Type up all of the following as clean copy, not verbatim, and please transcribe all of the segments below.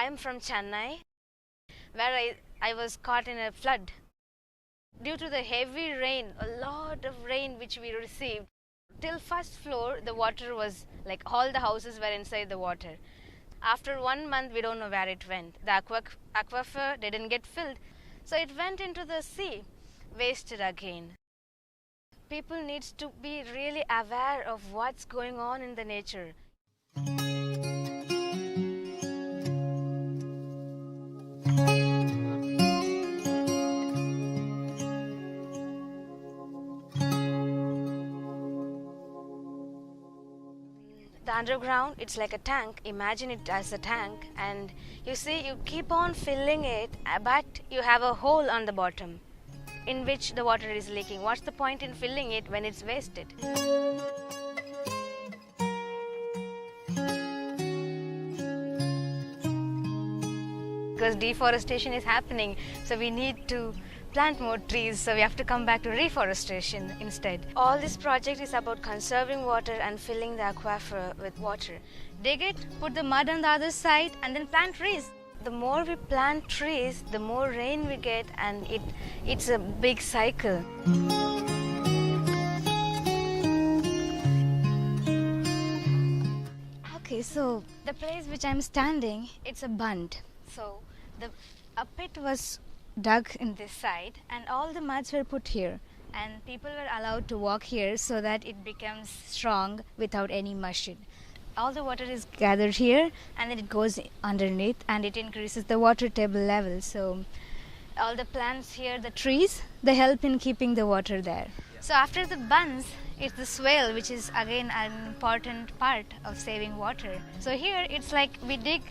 I'm from Chennai, where I was caught in a flood. Due to the heavy rain, a lot of rain which we received, till first floor the water was like all the houses were inside the water. After 1 month we don't know where it went. The aquifer didn't get filled, so it went into the sea, wasted again. People need to be really aware of what's going on in the nature. The underground, it's like a tank. Imagine it as a tank, and you see, you keep on filling it, but you have a hole on the bottom in which the water is leaking. What's the point in filling it when it's wasted? Because deforestation is happening, so we need to plant more trees, so we have to come back to reforestation instead. All this project is about conserving water and filling the aquifer with water. Dig it, put the mud on the other side, and then plant trees. The more we plant trees, the more rain we get, and it's a big cycle. Okay, so the place which I'm standing, it's a bund. So a pit was dug in this side and all the muds were put here, and people were allowed to walk here so that it becomes strong without any mushing. All the water is gathered here and then it goes underneath and it increases the water table level. So all the plants here, the trees, they help in keeping the water there. So after the bunds, it's the swale, which is again an important part of saving water. So here it's like we dig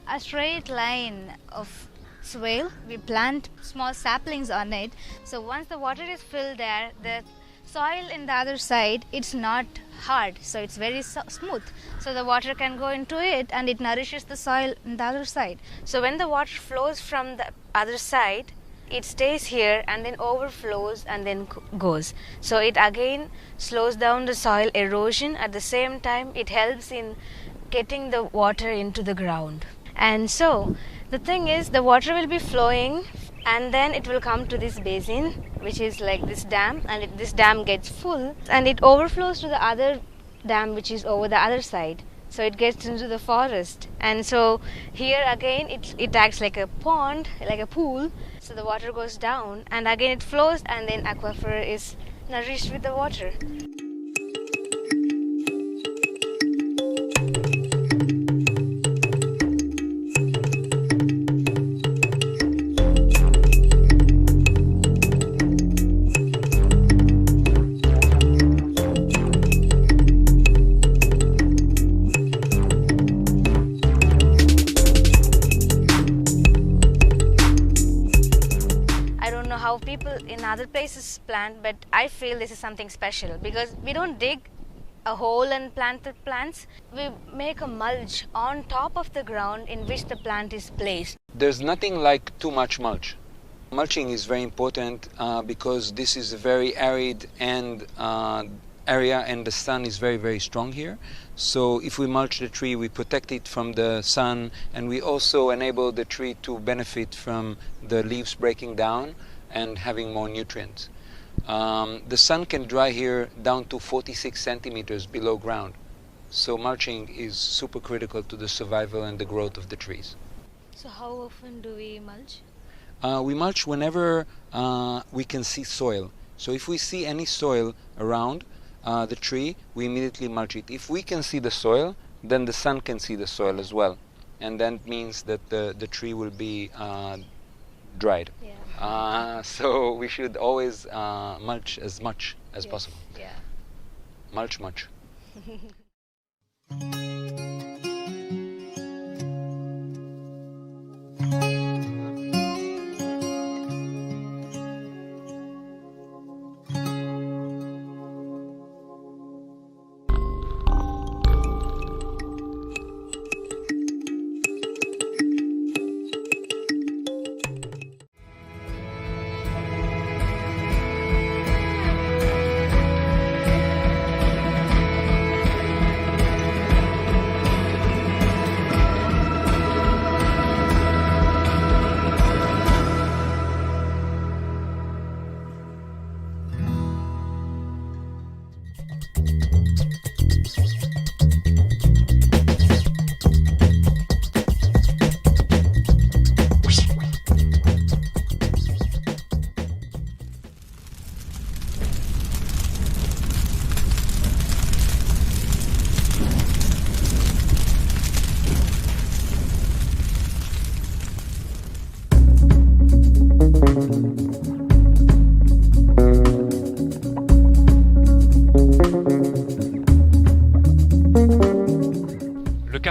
a straight line of swale, we plant small saplings on it, so once the water is filled there, the soil in the other side, it's not hard, so it's very smooth, so the water can go into it and it nourishes the soil in the other side. So when the water flows from the other side, it stays here and then overflows and then goes, so it again slows down the soil erosion. At the same time, it helps in getting the water into the ground. And so the thing is, the water will be flowing and then it will come to this basin, which is like this dam, and this dam gets full and it overflows to the other dam which is over the other side, so it gets into the forest. And so here again it acts like a pond, like a pool, so the water goes down and again it flows and then aquifer is nourished with the water. How people in other places plant, but I feel this is something special because we don't dig a hole and plant the plants. We make a mulch on top of the ground in which the plant is placed. There's nothing like too much mulch. Mulching is very important because this is a very arid and area and the sun is very, very strong here. So if we mulch the tree, we protect it from the sun, and we also enable the tree to benefit from the leaves breaking down and having more nutrients. The sun can dry here down to 46 centimeters below ground. So mulching is super critical to the survival and the growth of the trees. So how often do we mulch? We mulch whenever we can see soil. So if we see any soil around the tree, we immediately mulch it. If we can see the soil, then the sun can see the soil as well. And that means that the tree will be dried. Yeah. So we should always mulch as much as possible. Yeah. Mulch much.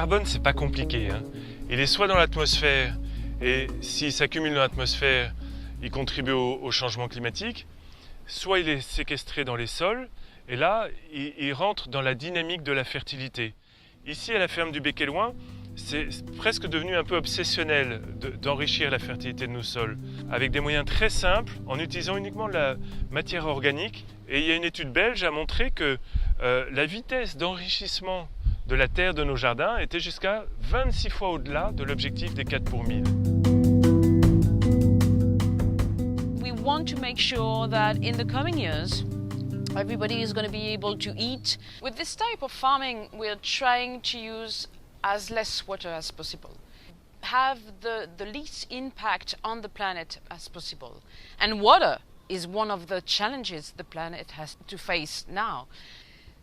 carbone, c'est pas compliqué, hein. Il est soit dans l'atmosphère, et s'il s'accumule dans l'atmosphère, il contribue au changement climatique, soit il est séquestré dans les sols, et là, il rentre dans la dynamique de la fertilité. Ici, à la ferme du Bec-et-Loing, c'est presque devenu un peu obsessionnel d'enrichir la fertilité de nos sols, avec des moyens très simples, en utilisant uniquement de la matière organique. Et il y a une étude belge a montré que la vitesse d'enrichissement de la terre de nos jardins était jusqu'à 26 fois au-delà de l'objectif des 4 pour 1000. We want to make sure that in the coming years, everybody is going to be able to eat. With this type of farming, we're trying to use as less water as possible, have the least impact on the planet as possible. And water is one of the challenges the planet has to face now.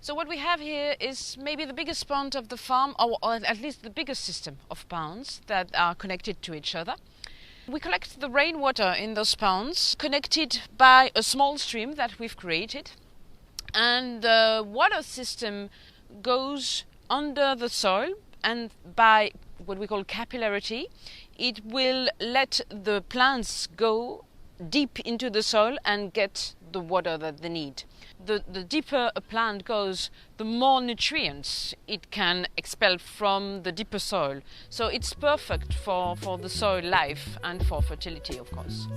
So what we have here is maybe the biggest pond of the farm, or at least the biggest system of ponds that are connected to each other. We collect the rainwater in those ponds, connected by a small stream that we've created. And the water system goes under the soil, and by what we call capillarity, it will let the plants go deep into the soil and get the water that they need. The deeper a plant goes, the more nutrients it can expel from the deeper soil. So it's perfect for the soil life and for fertility, of course.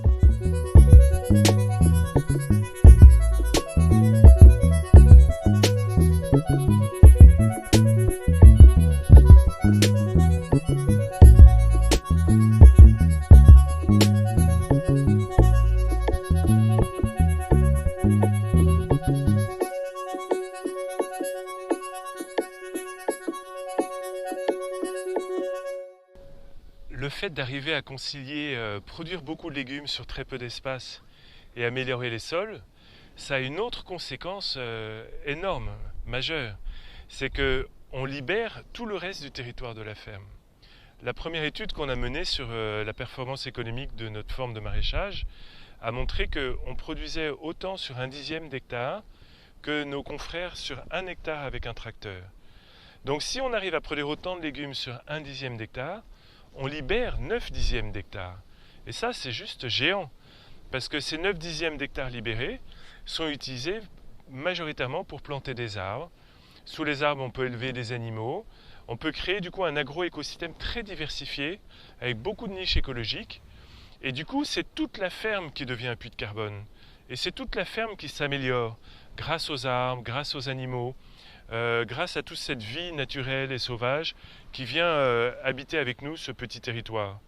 Le fait d'arriver à concilier produire beaucoup de légumes sur très peu d'espace et améliorer les sols, ça a une autre conséquence énorme, majeure. C'est qu'on libère tout le reste du territoire de la ferme. La première étude qu'on a menée sur la performance économique de notre forme de maraîchage a montré qu'on produisait autant sur 1/10 d'hectare que nos confrères sur 1 hectare avec un tracteur. Donc si on arrive à produire autant de légumes sur 1/10 d'hectare, on libère 9/10 d'hectare. Et ça, c'est juste géant, parce que ces 9/10 d'hectare libérés sont utilisés majoritairement pour planter des arbres. Sous les arbres, on peut élever des animaux. On peut créer du coup un agroécosystème très diversifié, avec beaucoup de niches écologiques. Et du coup, c'est toute la ferme qui devient un puits de carbone. Et c'est toute la ferme qui s'améliore, grâce aux arbres, grâce aux animaux, grâce à toute cette vie naturelle et sauvage qui vient habiter avec nous ce petit territoire.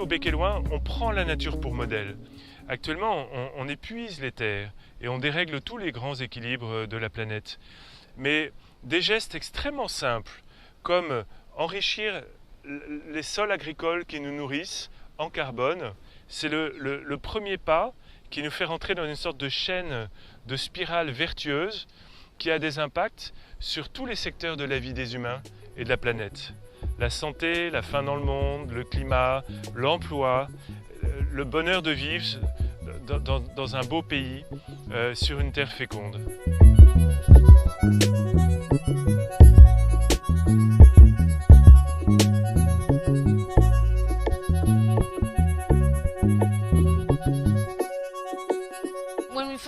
Au Bec-et-Loing, on prend la nature pour modèle. Actuellement, on épuise les terres et on dérègle tous les grands équilibres de la planète. Mais des gestes extrêmement simples, comme enrichir les sols agricoles qui nous nourrissent en carbone, c'est le premier pas qui nous fait rentrer dans une sorte de chaîne de spirale vertueuse qui a des impacts sur tous les secteurs de la vie des humains et de la planète. La santé, la faim dans le monde, le climat, l'emploi, le bonheur de vivre dans un beau pays, sur une terre féconde.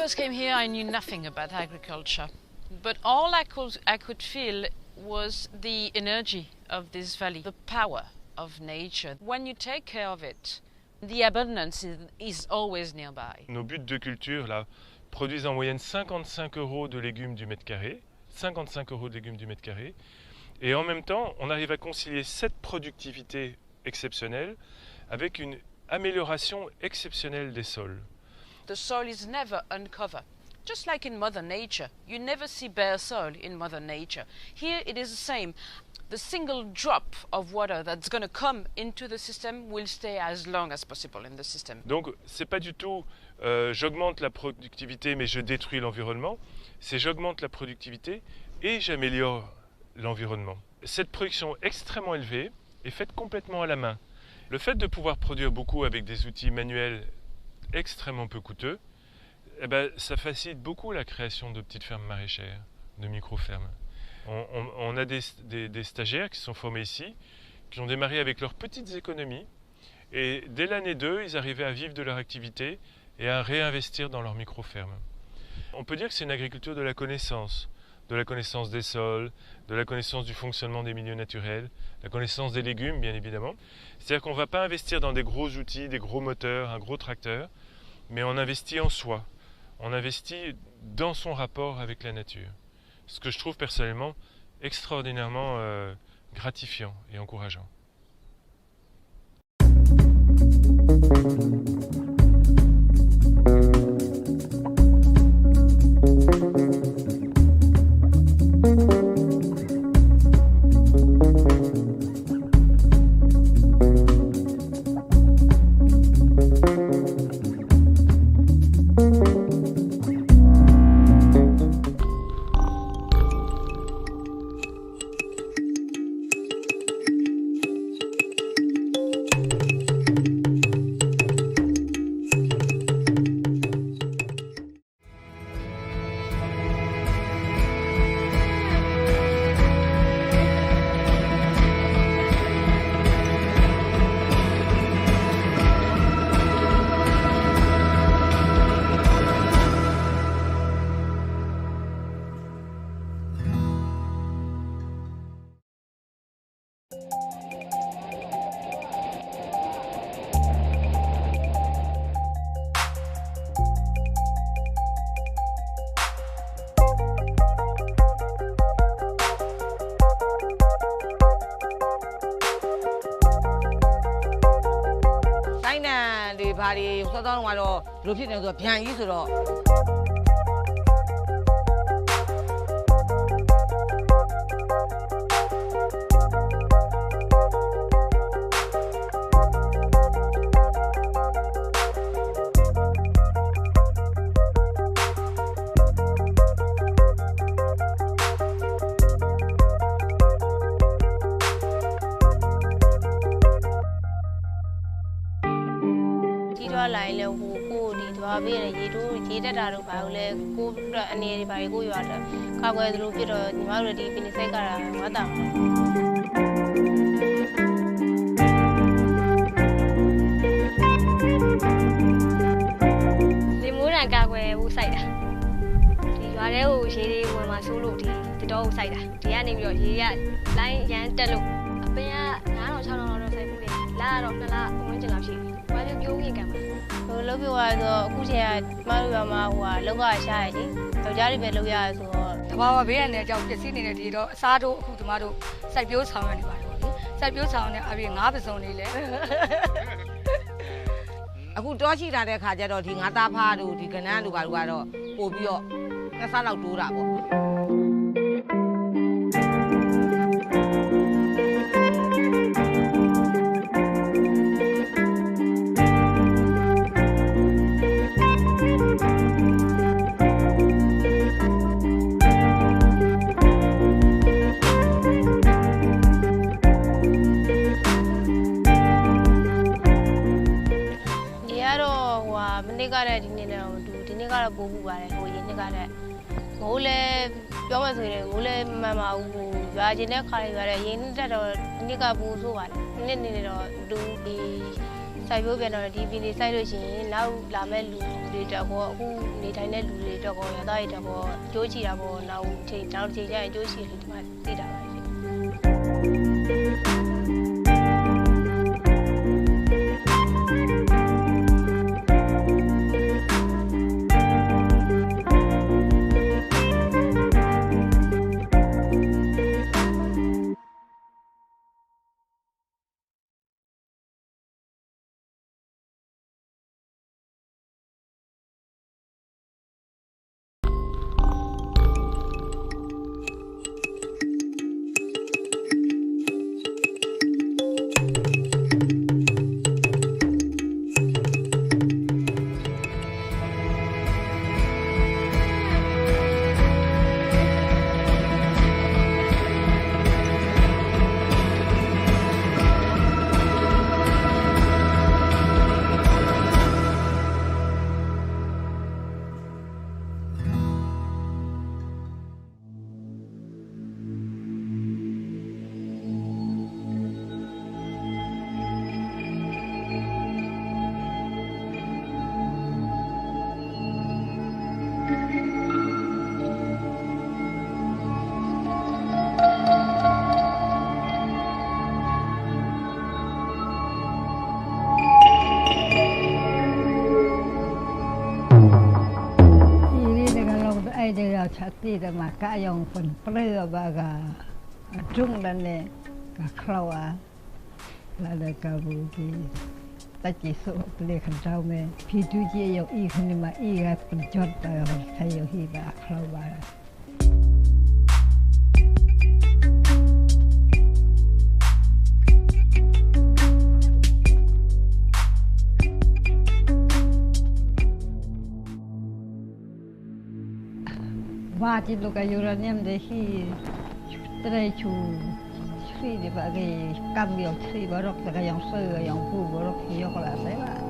first came here, I knew nothing about agriculture, but all I could feel was the energy of this valley, the power of nature. When you take care of it, the abundance is always nearby. Nos buts de culture là produisent en moyenne 55 € de légumes du mètre carré, 55 € de légumes du mètre carré, et en même temps, on arrive à concilier cette productivité exceptionnelle avec une amélioration exceptionnelle des sols. The soil is never uncovered. Just like in Mother Nature, you never see bare soil in Mother Nature. Here it is the same. The single drop of water that's going to come into the system will stay as long as possible in the system. Donc, c'est pas du tout j'augmente la productivité mais je détruis l'environnement. C'est j'augmente la productivité et j'améliore l'environnement. Cette production extrêmement élevée est faite complètement à la main. Le fait de pouvoir produire beaucoup avec des outils manuels extrêmement peu coûteux, eh ben, ça facilite beaucoup la création de petites fermes maraîchères, de micro-fermes. On a des stagiaires qui sont formés ici, qui ont démarré avec leurs petites économies, et dès l'année 2, ils arrivaient à vivre de leur activité et à réinvestir dans leur micro-ferme. On peut dire que c'est une agriculture de la connaissance des sols, de la connaissance du fonctionnement des milieux naturels, la connaissance des légumes, bien évidemment. C'est-à-dire qu'on ne va pas investir dans des gros outils, des gros moteurs, un gros tracteur, mais on investit en soi. On investit dans son rapport avec la nature. Ce que je trouve personnellement extraordinairement gratifiant et encourageant. Body, so don't want to look into the piano. တွေတက်ပေါ့အခုနေထိုင်တဲ့လူတွေတက်ကောရသားတွေတက်ပေါ့အကျိုးရှိတာပေါ့နောက်ချိန်ကျွန်တော်ချိန်ကျရင်အကျိုးရှိတယ်လို့ဒီမှာသိတာပါရှင်Chati da maka yang pun play baga trung dan ne ka klawa la da ka bu ki ta chi so play khan tao me phi tu ji yo I khni ma I ga pun jot ta thai yo hi ba klawa Và chỉ lúc cái uranium để khi trai chu suy thì bà cái cam biểu suy bà rốc cái dòng sơ cái dòng phu bà rốc thì có là thế mà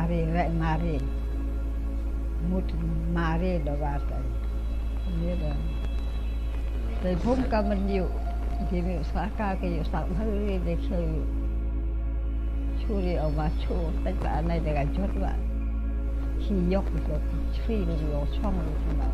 Rai mari mut mari da vata ni da tai phum ka man yu ki mi sa ka ke yu sa hơi de chơi churi ở ba chu tất cả này để cái chốt vậy khi dốc được phi được trong được mà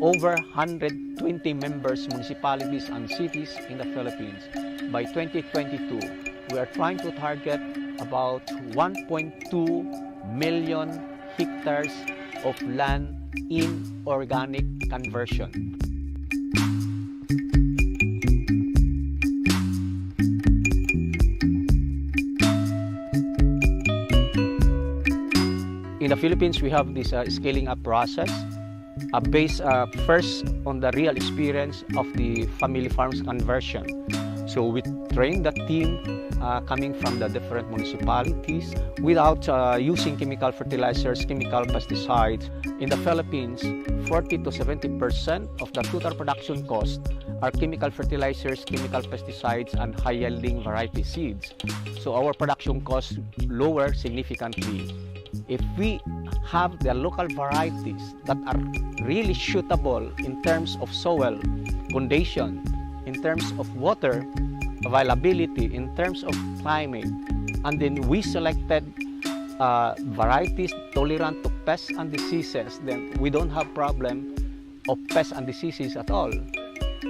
over 120 members, municipalities and cities in the Philippines. By 2022, we are trying to target about 1.2 million hectares of land in organic conversion. In the Philippines, we have this scaling up process. based first on the real experience of the family farms conversion. So we trained the team coming from the different municipalities without using chemical fertilizers, chemical pesticides. In the Philippines, 40 to 70% of the total production cost are chemical fertilizers, chemical pesticides, and high-yielding variety seeds. So our production costs lower significantly. If we have the local varieties that are really suitable in terms of soil condition, in terms of water availability, in terms of climate, and then we selected varieties tolerant to pests and diseases, then we don't have problem of pests and diseases at all.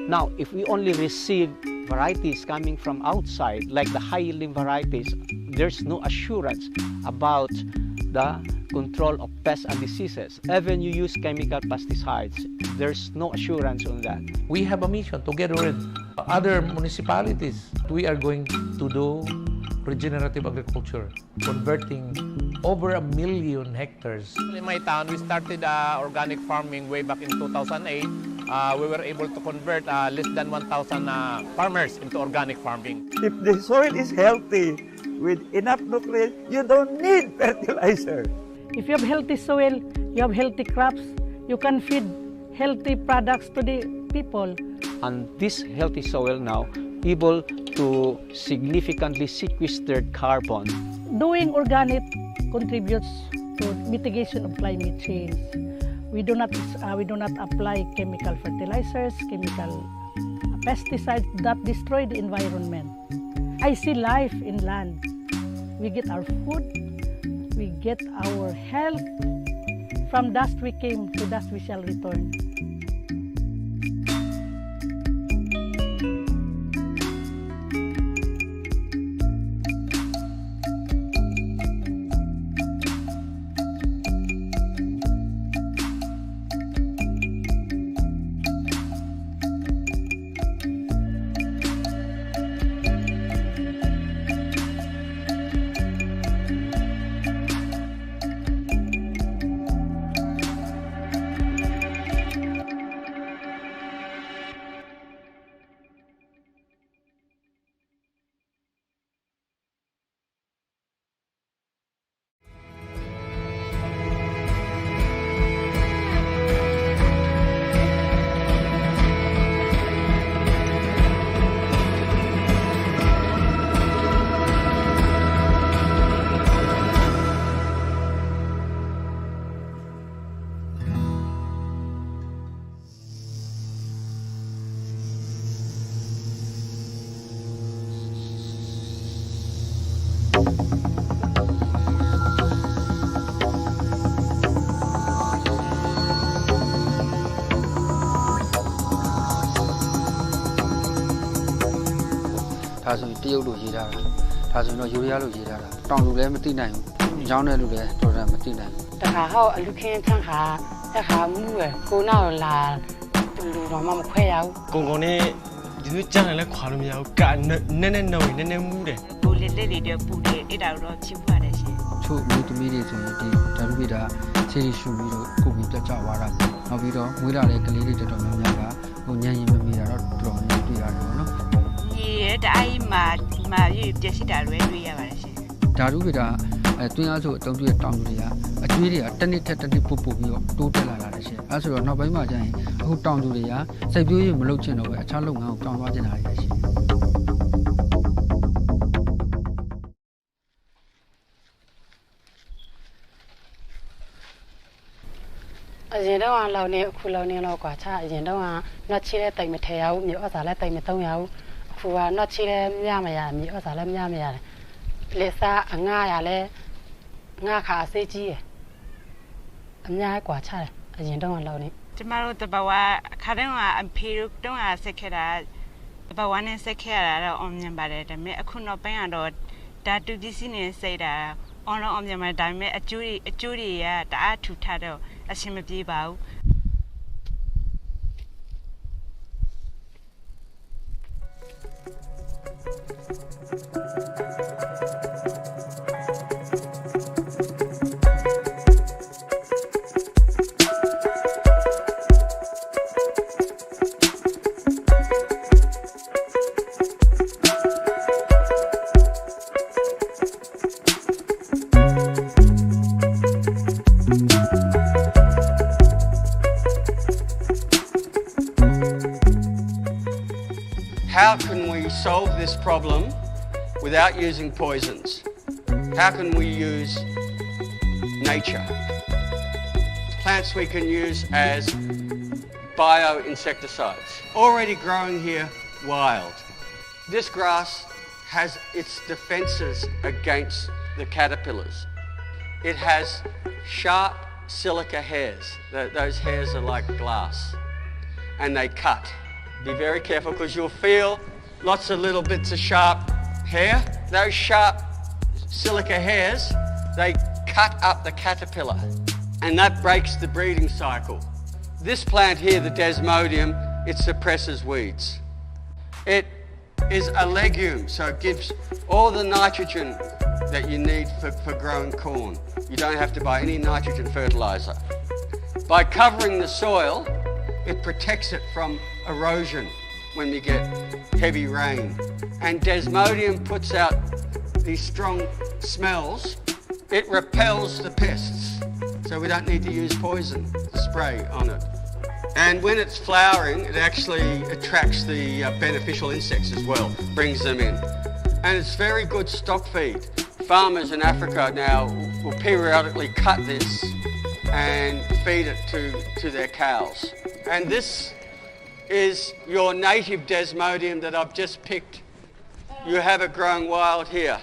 Now, if we only receive varieties coming from outside, like the high-yielding varieties, there's no assurance about the control of pests and diseases. Even you use chemical pesticides, there's no assurance on that. We have a mission together with other municipalities. We are going to do regenerative agriculture, converting over 1 million hectares. In my town, we started organic farming way back in 2008. We were able to convert less than 1,000 farmers into organic farming. If the soil is healthy with enough nutrients, you don't need fertilizer. If you have healthy soil, you have healthy crops, you can feed healthy products to the people. And this healthy soil now able to significantly sequester carbon. Doing organic contributes to mitigation of climate change. We do not apply chemical fertilizers, chemical pesticides that destroy the environment. I see life in land. We get our food, we get our health. From dust we came, to dust we shall return. That's when you do it. That's when you do it. Don't do anything. Young do it. Don't do anything. The how looking at the how move go now la Luma Quail. Gongone didn't channel a quality of God, none knowing and mood. Bully lady, dear Buddha, it out of two parties. Two intermediate Tarvida, Cherry Shuru, could be the Jawara. Novido, without a lady to Dominaga, who Yan Mira drawn to the Yet I mad, Jessica, where we are. Taruvida, a twin also don't do a tongue. A tweedia, 10 pupu, total alarashi. As you are not by my giant, who down to the ya, say you Moluchin over a chalung, down watching Irish. As you don't allow near Kulonian Quata, as you don't not chile take Mateo, you also let take Matonio, who are not chile Yamaya, you also let Yamaya. Lesa, a Nayale, Naka, Seji. Nya Quata, as you don't allow it. Tomorrow the Bawa, Kadema and Piru don't ask a kid the Bawan and Sekera on your body, and me a could not band or that do this in say that honor on your madame a jury, that to tattle as him of the bow. this problem without using poisons? How can we use nature? Plants we can use as bioinsecticides, already growing here wild. This grass has its defenses against the caterpillars. It has sharp silica hairs. Those hairs are like glass, and they cut. Be very careful because you'll feel lots of little bits of sharp hair. Those sharp silica hairs, they cut up the caterpillar, and that breaks the breeding cycle. This plant here, the Desmodium, it suppresses weeds. It is a legume, so it gives all the nitrogen that you need for growing corn. You don't have to buy any nitrogen fertilizer. By covering the soil, it protects it from erosion when we get heavy rain. And Desmodium puts out these strong smells. It repels the pests, so we don't need to use poison spray on it. And when it's flowering, it actually attracts the beneficial insects as well, brings them in. And it's very good stock feed. Farmers in Africa now will periodically cut this and feed it to their cows. And this is your native Desmodium that I've just picked. You have it growing wild here.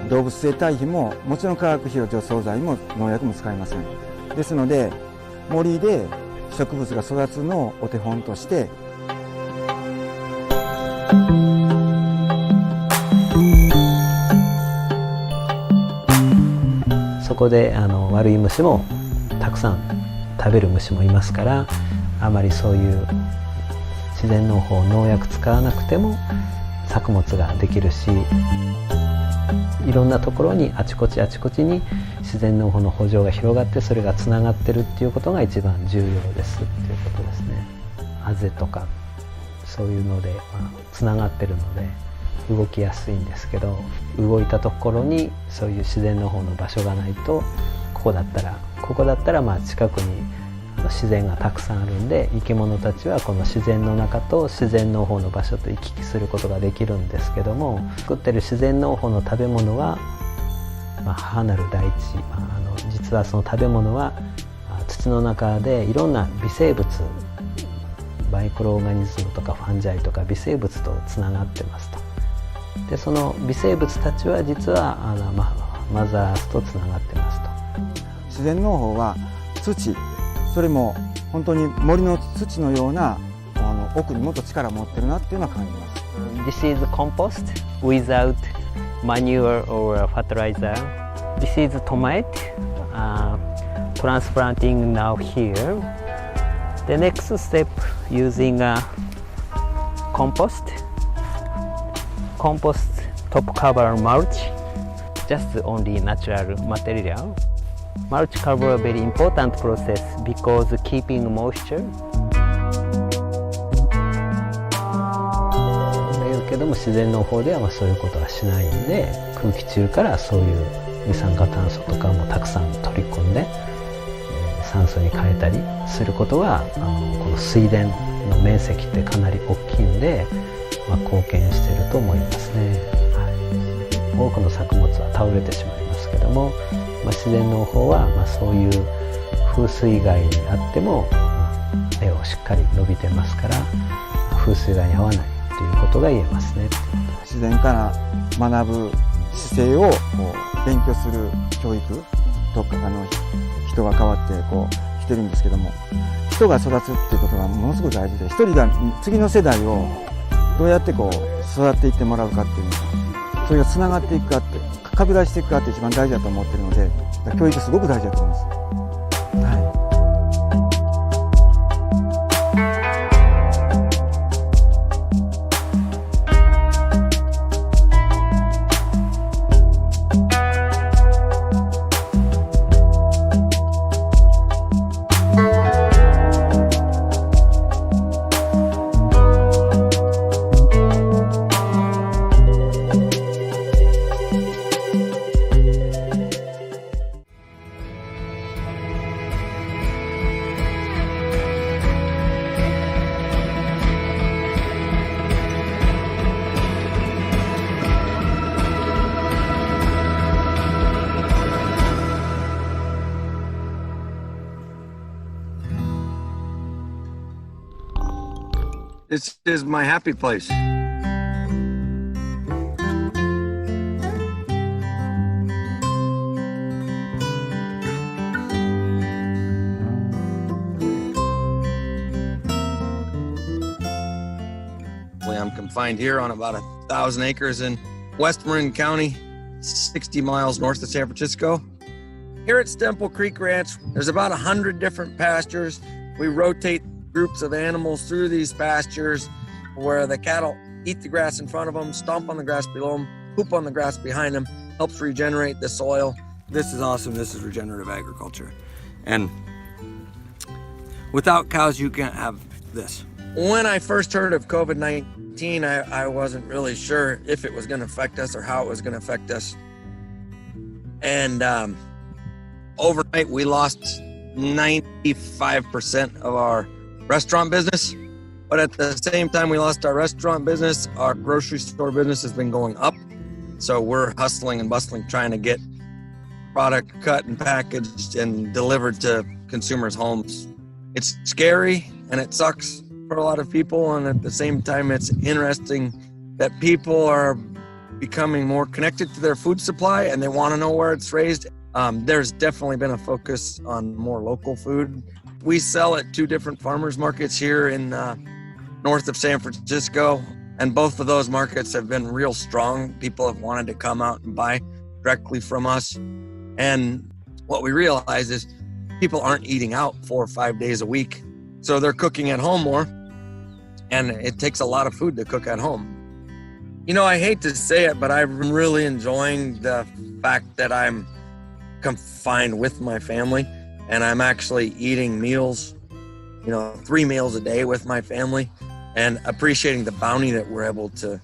動物性堆肥ももちろん化学肥料、除草剤も農薬も使いません。ですので森で植物が育つのをお手本として、そこで悪い虫もたくさん食べる虫もいますから、あまりそういう自然農法、農薬使わなくても作物ができるし、いろんなところにあちこちに自然農法の補助が広がって、それがつながってるっていうことが一番重要ですっていうことですね。あぜとかそういうので、つながってるので動きやすいんですけど、動いたところにそういう自然農法の場所がないと、ここだったら近くに自然がたくさんあるんで、生き物たちはこの自然の中と自然農法の場所と行き来することができるんですけども、作ってる自然農法の食べ物は、母なる大地、実はその食べ物は土の中でいろんな微生物、マイクロオーガニズムとかファンジャイとか微生物とつながってますと。でその微生物たちは実はマザーアースとつながってますと。自然農法は土、それも本当に森の土のような奥にもっと力を持ってるなっていうのは感じます。This is compost without manure or fertilizer. This is tomato transplanting now here. The next step using compost top cover mulch, just only natural material.Mulch cover a very important process because keeping moisture. だけども自然農法ではそういうことはしないんで、空気中からそういう二酸化炭素とかもたくさん取り込んで、酸素に変えたりすることがこの水田の面積ってかなり大きいんで、貢献していると思いますね。はい、多くの作物は倒れてしまいますけども、自然農法は、そういう風水害にあっても、芽をしっかり伸びてますから風水害に合わないということが言えますね。自然から学ぶ姿勢を勉強する教育とか人が変わって来てるんですけども、人が育つっていうことがものすごく大事で、一人が次の世代をどうやって育っていってもらうかっていうのが、それがつながっていくかって拡大していくかって一番大事だと思ってるので、教育すごく大事だと思います。This is my happy place. I'm confined here on about 1,000 acres in West Marin County, 60 miles north of San Francisco. Here at Stemple Creek Ranch, there's about 100 different pastures. We rotate groups of animals through these pastures where the cattle eat the grass in front of them, stomp on the grass below them, poop on the grass behind them, helps regenerate the soil. This is awesome. This is regenerative agriculture. And without cows, you can't have this. When I first heard of COVID-19, I wasn't really sure if it was going to affect us or how it was going to affect us. And overnight, we lost 95% of our restaurant business, but at the same time we lost our restaurant business, our grocery store business has been going up. So we're hustling and bustling trying to get product cut and packaged and delivered to consumers' homes. It's scary and it sucks for a lot of people, and at the same time it's interesting that people are becoming more connected to their food supply and they want to know where it's raised. There's definitely been a focus on more local food. We sell at 2 different farmers markets here in north of San Francisco, and both of those markets have been real strong. People have wanted to come out and buy directly from us. And what we realize is people aren't eating out 4 or 5 days a week. So they're cooking at home more, and it takes a lot of food to cook at home. You know, I hate to say it, but I'm really enjoying the fact that I'm confined with my family. And I'm actually eating meals, 3 meals a day with my family, and appreciating the bounty that we're able to,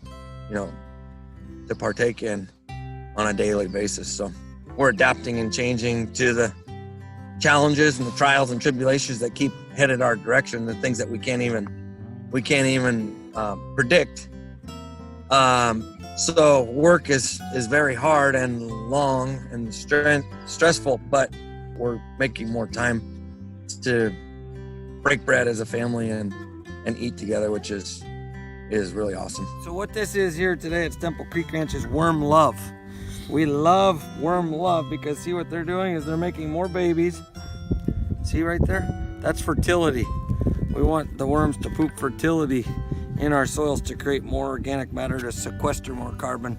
to partake in on a daily basis. So we're adapting and changing to the challenges and the trials and tribulations that keep headed our direction, the things that we can't even predict. So work is very hard and long and stressful, but we're making more time to break bread as a family and eat together, which is really awesome. So what this is here today at Stemple Creek Ranch is worm love. We love worm love because see what they're doing is they're making more babies. See right there? That's fertility. We want the worms to poop fertility in our soils to create more organic matter, to sequester more carbon,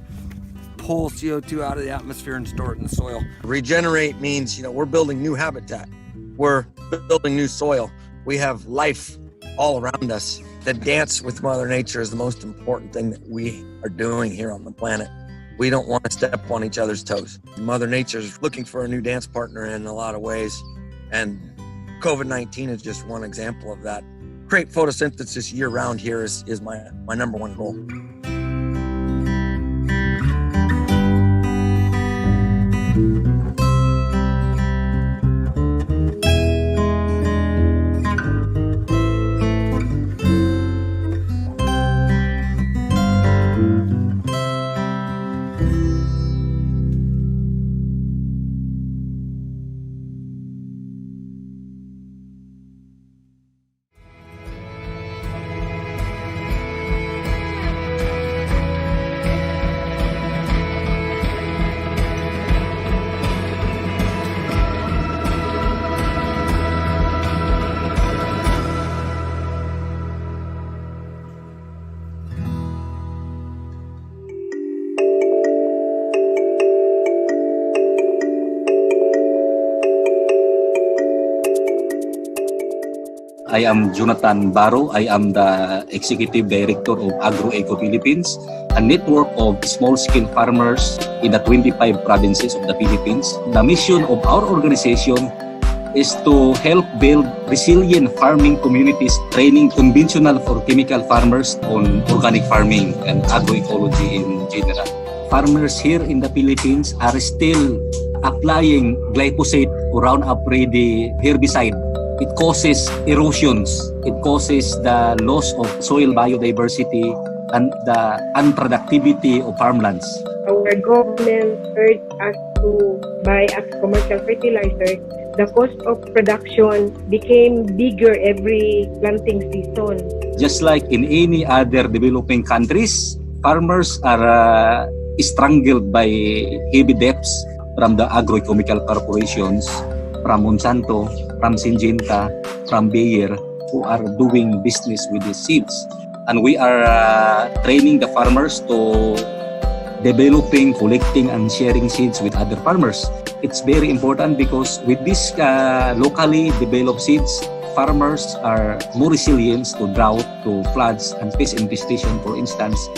pull CO2 out of the atmosphere and store it in the soil. Regenerate means, we're building new habitat. We're building new soil. We have life all around us. The dance with Mother Nature is the most important thing that we are doing here on the planet. We don't want to step on each other's toes. Mother Nature is looking for a new dance partner in a lot of ways. And COVID-19 is just one example of that. Create photosynthesis year-round here is my number one goal. I am Jonathan Baro. I am the Executive Director of Agroeco Philippines, a network of small-scale farmers in the 25 provinces of the Philippines. The mission of our organization is to help build resilient farming communities, training conventional for chemical farmers on organic farming and agroecology in general. Farmers here in the Philippines are still applying glyphosate or Roundup Ready herbicide. It causes erosions. It causes the loss of soil biodiversity and the unproductivity of farmlands. Our government urged us to buy as commercial fertilizer. The cost of production became bigger every planting season. Just like in any other developing countries, farmers are strangled by heavy debts from the agrochemical corporations, from Monsanto, from Syngenta, from Bayer, who are doing business with these seeds. And we are training the farmers to developing, collecting, and sharing seeds with other farmers. It's very important because with these locally developed seeds, farmers are more resilient to drought, to floods, and pest infestation, for instance.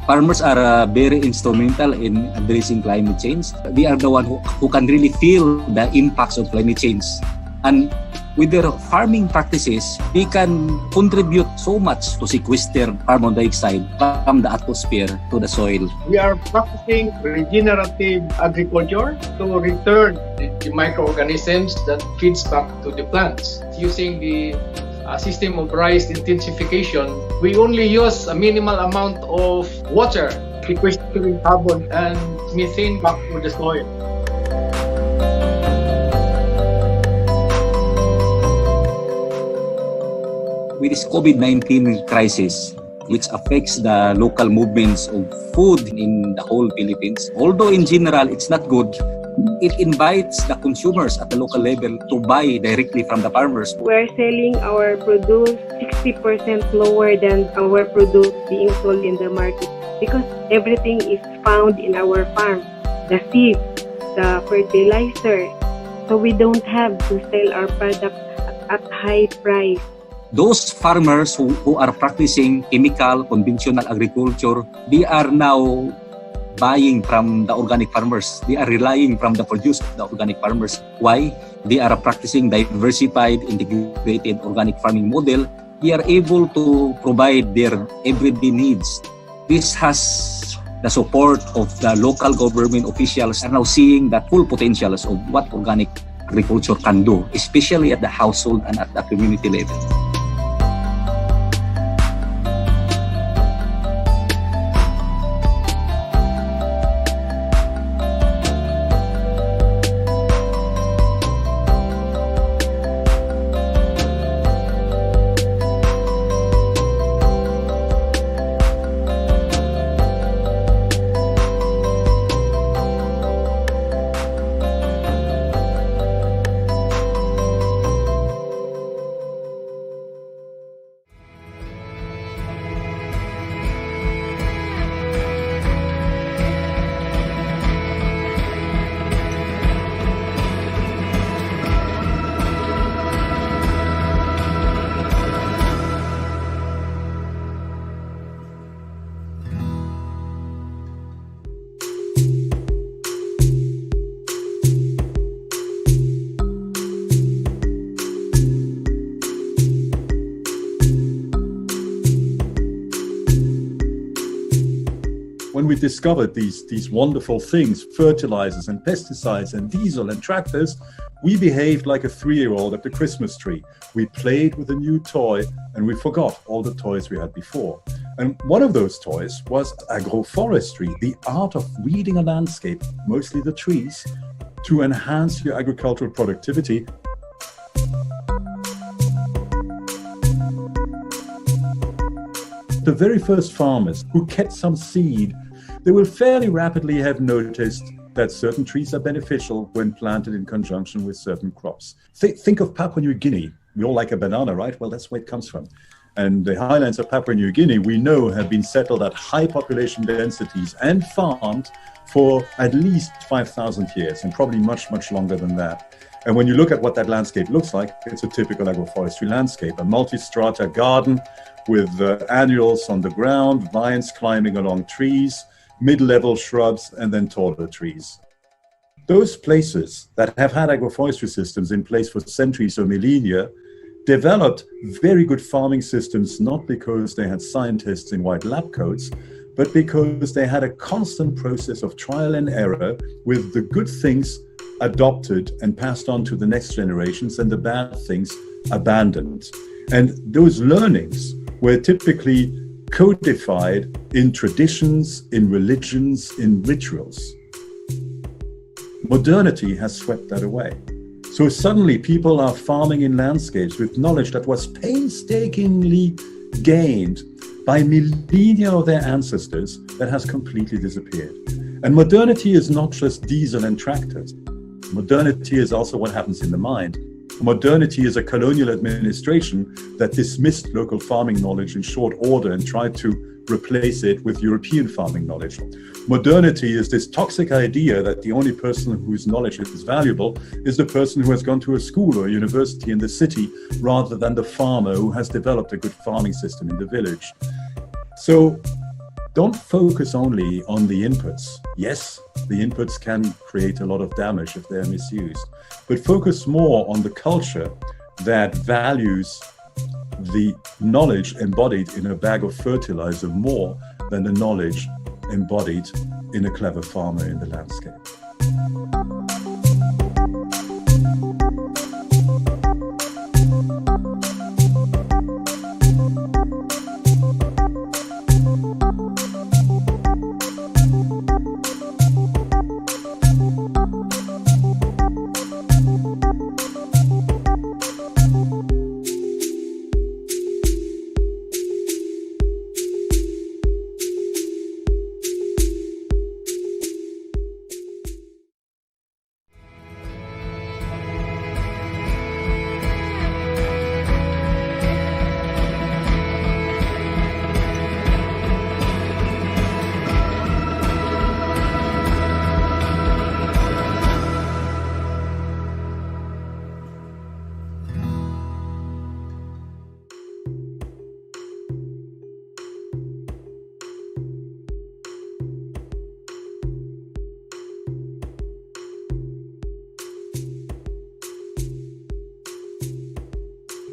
Farmers are very instrumental in addressing climate change. They are the one who can really feel the impacts of climate change. And with their farming practices, they can contribute so much to sequester carbon dioxide from the atmosphere to the soil. We are practicing regenerative agriculture to return the microorganisms that feeds back to the plants. Using the system of rice intensification, we only use a minimal amount of water, sequestering carbon and methane back to the soil. With this COVID-19 crisis, which affects the local movements of food in the whole Philippines, although in general it's not good, it invites the consumers at the local level to buy directly from the farmers. We're selling our produce 60% lower than our produce being sold in the market because everything is found in our farm. The seeds, the fertilizer. So we don't have to sell our product at high price. Those farmers who are practicing chemical, conventional agriculture, they are now buying from the organic farmers. They are relying from the produce of the organic farmers. Why? They are practicing diversified, integrated organic farming model. They are able to provide their everyday needs. This has the support of the local government officials are now seeing the full potentials of what organic agriculture can do, especially at the household and at the community level. When we discovered these wonderful things, fertilizers and pesticides and diesel and tractors, we behaved like a 3-year-old at the Christmas tree. We played with a new toy and we forgot all the toys we had before. And one of those toys was agroforestry, the art of weeding a landscape, mostly the trees, to enhance your agricultural productivity. The very first farmers who kept some seed, they will fairly rapidly have noticed that certain trees are beneficial when planted in conjunction with certain crops. Think of Papua New Guinea. We all like a banana, right? Well, that's where it comes from. and the highlands of Papua New Guinea, we know have been settled at high population densities and farmed for at least 5,000 years, and probably much, much longer than that. And when you look at what that landscape looks like, it's a typical agroforestry landscape, a multi-strata garden with annuals on the ground, vines climbing along trees, mid-level shrubs, and then taller trees. Those places that have had agroforestry systems in place for centuries or millennia developed very good farming systems, not because they had scientists in white lab coats, but because they had a constant process of trial and error with the good things adopted and passed on to the next generations and the bad things abandoned. And those learnings were typically codified in traditions, in religions, in rituals. Modernity has swept that away. So suddenly people are farming in landscapes with knowledge that was painstakingly gained by millennia of their ancestors that has completely disappeared. And modernity is not just diesel and tractors. Modernity is also what happens in the mind. Modernity is a colonial administration that dismissed local farming knowledge in short order and tried to replace it with European farming knowledge. Modernity is this toxic idea that the only person whose knowledge is valuable is the person who has gone to a school or a university in the city, rather than the farmer who has developed a good farming system in the village. So don't focus only on the inputs. Yes, the inputs can create a lot of damage if they're misused, but focus more on the culture that values the knowledge embodied in a bag of fertilizer more than the knowledge embodied in a clever farmer in the landscape.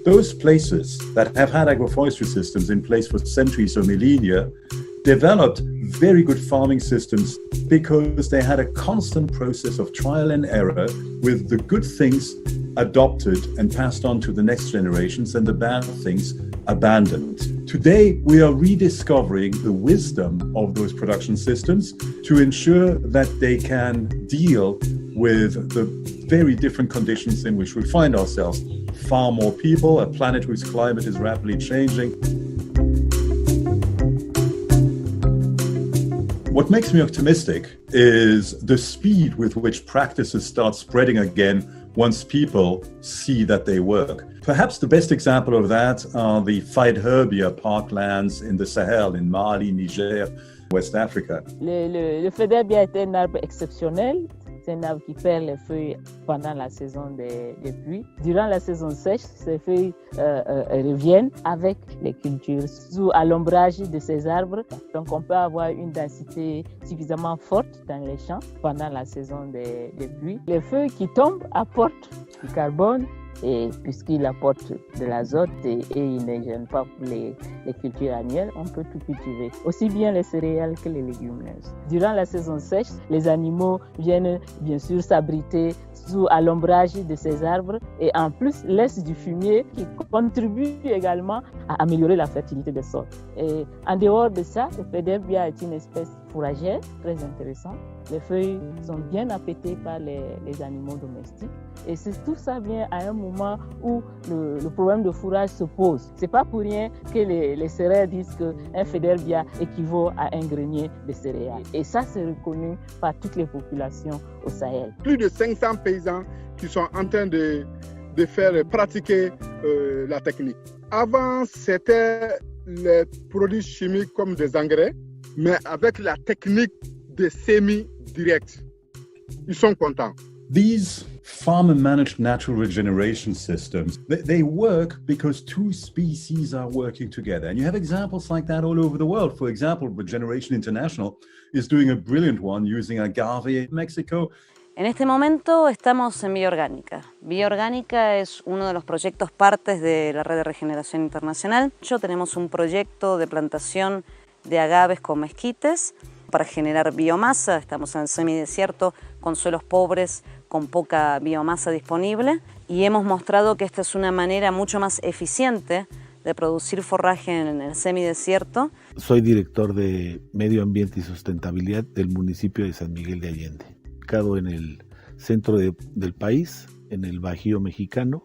Those places that have had agroforestry systems in place for centuries or millennia developed very good farming systems because they had a constant process of trial and error with the good things adopted and passed on to the next generations and the bad things abandoned. Today, we are rediscovering the wisdom of those production systems to ensure that they can deal with the very different conditions in which we find ourselves. Far more people, a planet whose climate is rapidly changing. What makes me optimistic is the speed with which practices start spreading again once people see that they work. Perhaps the best example of that are the Phytophilia parklands in the Sahel, in Mali, Niger, West Africa. Le Phytophilia est un arbre exceptionnel. C'est un arbre qui perd les feuilles pendant la saison des pluies. Durant la saison sèche, ces feuilles reviennent avec les cultures sous à l'ombrage de ces arbres. Donc on peut avoir une densité suffisamment forte dans les champs pendant la saison des pluies. Les feuilles qui tombent apportent du carbone, et puisqu'il apporte de l'azote et il ne gêne pas pour les cultures annuelles, on peut tout cultiver, aussi bien les céréales que les légumineuses. Durant la saison sèche, les animaux viennent bien sûr s'abriter à l'ombrage de ces arbres et en plus laissent du fumier qui contribue également à améliorer la fertilité des sols. Et en dehors de ça, le Phytophilia est une espèce fourragère très intéressante. Les feuilles sont bien appétées par les animaux domestiques. Et tout ça vient à un moment où le problème de fourrage se pose. C'est pas pour rien que les céréales disent qu'un Phytophilia équivaut à un grenier de céréales. Et ça, c'est reconnu par toutes les populations au Sahel. Plus de 500 paysans qui sont en train de faire pratiquer la technique. Avant, c'était les produits chimiques comme des engrais, mais avec la technique de semi-direct. Ils sont contents. These farmer-managed natural regeneration systems, they work because two species are working together. And you have examples like that all over the world. For example, Regeneration International is doing a brilliant one using agave in Mexico. En este momento estamos en Bioorgánica. Bioorgánica es uno de los proyectos partes de la Red de Regeneración Internacional. Tenemos un proyecto de plantación de agaves con mezquites para generar biomasa. Estamos en el semidesierto con suelos pobres, con poca biomasa disponible, y hemos mostrado que esta es una manera mucho más eficiente de producir forraje en el semidesierto. Soy director de Medio Ambiente y Sustentabilidad del municipio de San Miguel de Allende, ubicado en el centro del país, en el Bajío mexicano.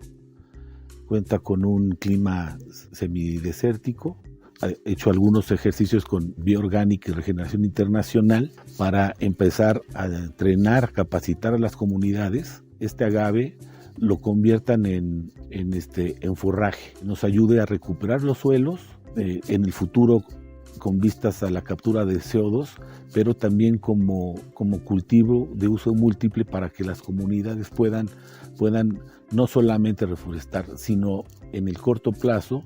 Cuenta con un clima semidesértico. He hecho algunos ejercicios con Bioorgánica y Regeneración Internacional para empezar a entrenar, capacitar a las comunidades. Este agave lo conviertan en forraje, nos ayude a recuperar los suelos en el futuro con vistas a la captura de CO2, pero también como cultivo de uso múltiple para que las comunidades puedan no solamente reforestar, sino en el corto plazo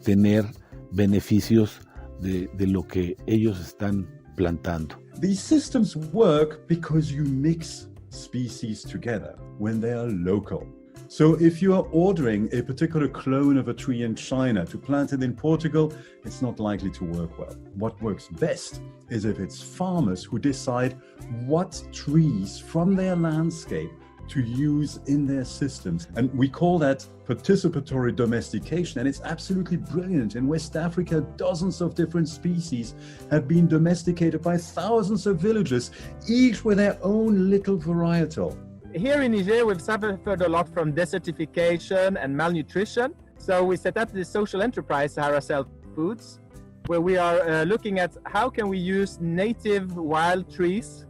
tener beneficios de lo que ellos están plantando. These systems work because you mix species together when they are local. So if you are ordering a particular clone of a tree in China to plant it in Portugal, it's not likely to work well. What works best is if it's farmers who decide what trees from their landscape to use in their systems. And we call that participatory domestication, and it's absolutely brilliant. In West Africa, dozens of different species have been domesticated by thousands of villagers, each with their own little varietal. Here in Niger, we've suffered a lot from desertification and malnutrition. So we set up this social enterprise, Sahara Self Foods, where we are looking at how can we use native wild trees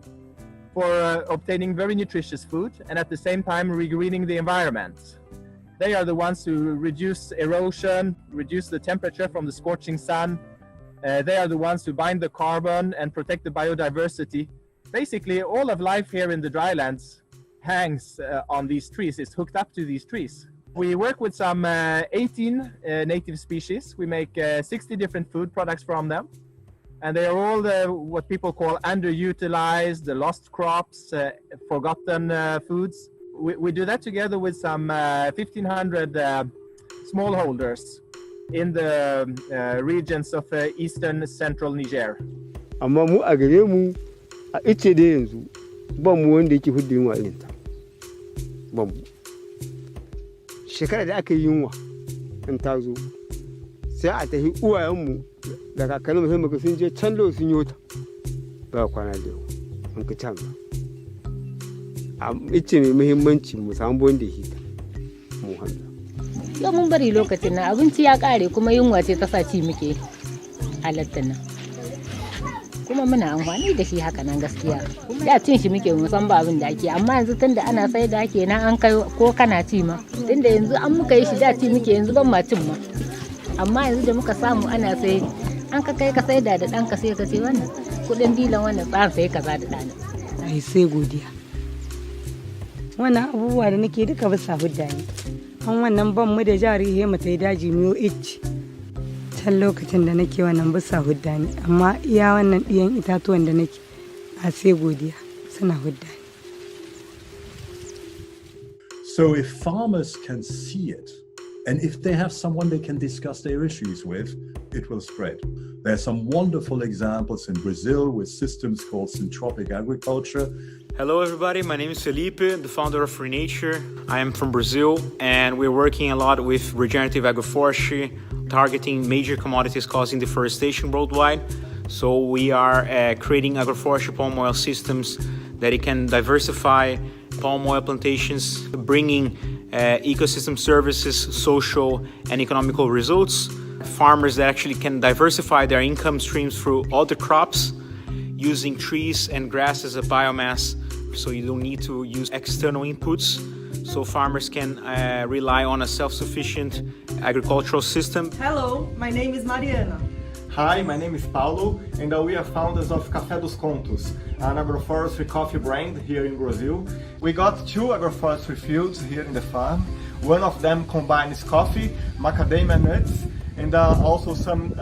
for obtaining very nutritious food and at the same time regreening the environment. They are the ones who reduce erosion, reduce the temperature from the scorching sun. They are the ones who bind the carbon and protect the biodiversity. Basically, all of life here in the drylands hangs on these trees, is hooked up to these trees. We work with some 18 native species. We make 60 different food products from them. And they are all what people call underutilized, the lost crops, forgotten foods. We do that together with some 1,500 smallholders in the regions of eastern central Niger. Amma mu a gare mu a ice da yanzu ba mu wanda yake hudu yunwa irin ta. Ba mu. Shekara da aka yi yunwa in ta zo sai a tafi uwayenmu da kakanninmu sai muka sun je can lo sun yi wata ba kwana da yau an ka can ice mai muhimmanci mu samu wanda ya hita mu hannu. Yau mun bari lokacin na abinci ya kare kuma yunwa ce ta sa ci muke halatta nan. Kuma muna amfani da shi haka nan gaskiya. Da cin shi muke musan ba abin da ake, amma yanzu tunda ana sai da ake nan an kai ko kana ci ma. Tunda yanzu an muka yi shi da ci muke yanzu ban ma cin ma. Amma yanzu da muka samu ana sai an ka kai ka sai da ɗan ka sai ka ce wannan kuɗin dilan wannan tsarin sai kaza da ɗana. Ai sai godiya. Wannan abubuwa da nake duka ba sa hudda ni. An wannan ban mu da jari he mu tai daji miyo ich. Can lokacin da nake wannan ba sa hudda ni, amma iya wannan ɗiyan itatuwan da nake a sai godiya suna hudda ni. So if farmers can see it, and if they have someone they can discuss their issues with, it will spread. There are some wonderful examples in Brazil with systems called Syntropic Agriculture. Hello everybody, my name is Felipe, the founder of Free Nature. I am from Brazil and we're working a lot with regenerative agroforestry, targeting major commodities causing deforestation worldwide. So we are creating agroforestry palm oil systems that it can diversify palm oil plantations, bringing ecosystem services, social and economical results. Farmers that actually can diversify their income streams through other crops, using trees and grass as a biomass, so you don't need to use external inputs. so farmers can rely on a self-sufficient agricultural system. Hello, my name is Mariana. Hi, my name is Paulo, and we are founders of Café dos Contos, an agroforestry coffee brand here in Brazil. We got 2 agroforestry fields here in the farm. One of them combines coffee, macadamia nuts, and also some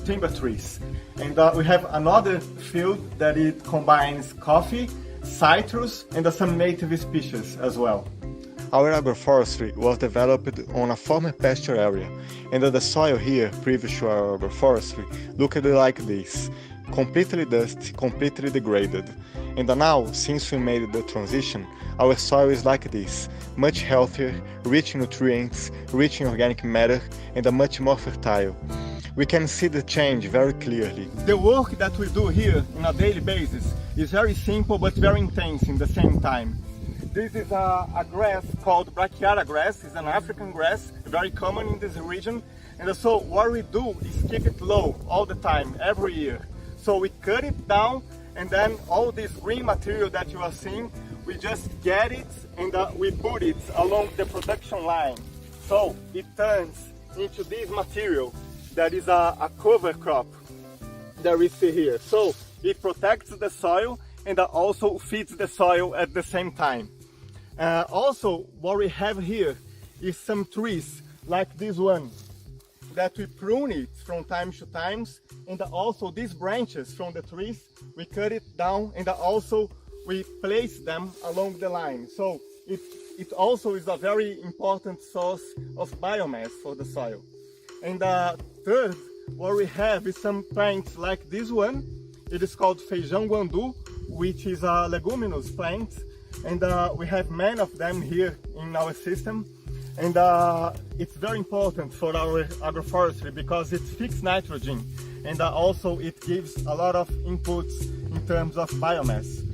timber trees. And we have another field that it combines coffee, citrus, and some native species as well. Our agroforestry was developed on a former pasture area, and the soil here, previous to our agroforestry, looked like this, completely dusty, completely degraded. And now, since we made the transition, our soil is like this, much healthier, rich in nutrients, rich in organic matter, and much more fertile. We can see the change very clearly. The work that we do here on a daily basis is very simple but very intense in the same time. This is a grass called brachiara grass. It's an African grass, very common in this region. And so what we do is keep it low all the time, every year. So we cut it down, and then all this green material that you are seeing, we just get it and we put it along the production line. So it turns into this material that is a cover crop that we see here. So it protects the soil and also feeds the soil at the same time. Also, what we have here is some trees like this one that we prune it from time to time, and also these branches from the trees we cut it down and also we place them along the line. So it also is a very important source of biomass for the soil. And third, what we have is some plants like this one. It is called feijão guandu, which is a leguminous plant. And we have many of them here in our system. And it's very important for our agroforestry because it fixes nitrogen. And also it gives a lot of inputs in terms of biomass.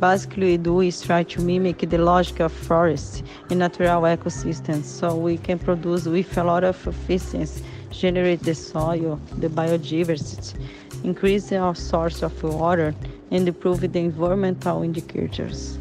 Basically, we do is try to mimic the logic of forests in natural ecosystems, so we can produce with a lot of efficiency, generate the soil, the biodiversity, increase our source of water, and improve the environmental indicators.